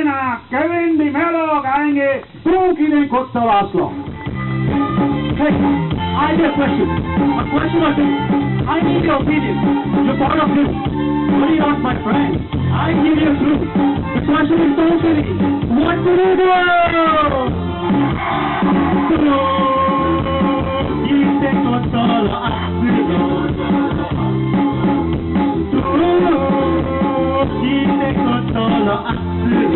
गाना Kevin De मेलो गाएंगे तू किने कोत्ता वासलो. Hey, I have a question. A question or two. I need your opinion. You're part of this. What do you want, my friend? I give you a clue. The question is so silly. What do you do? Quise con todo azul. Quise con todo azul.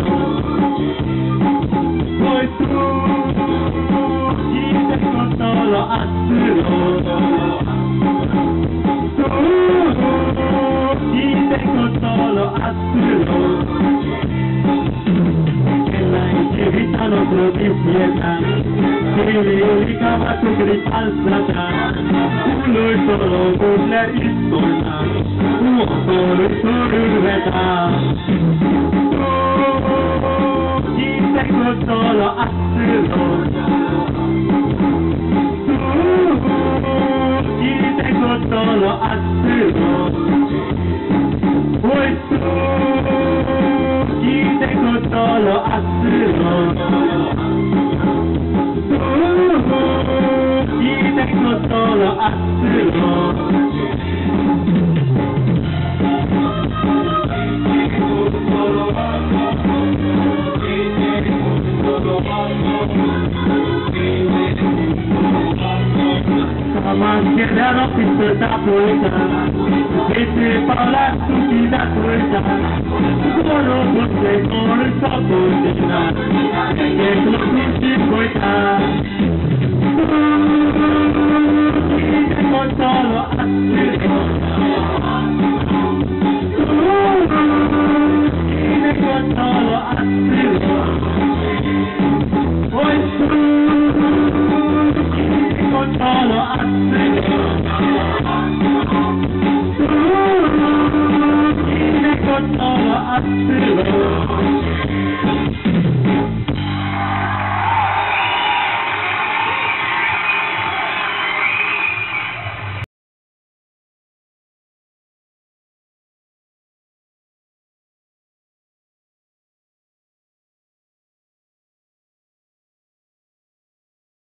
Pues tú quise con todo azul. Quise con todo azul. Que la invita no te despierta. Que le ubicaba tu gritar plata. Uno y solo burlar y soltar. Uno solo y solo retar. Quise con todo azul. Quise con todo azul. Pues tú quise con todo azul. Quise con todo azul. Jamás quedaron pistas puerta, vete para la subida puerta, solo porque con esa puerta, que lo quise cortar. Quise con todo azul, quise con todo azul.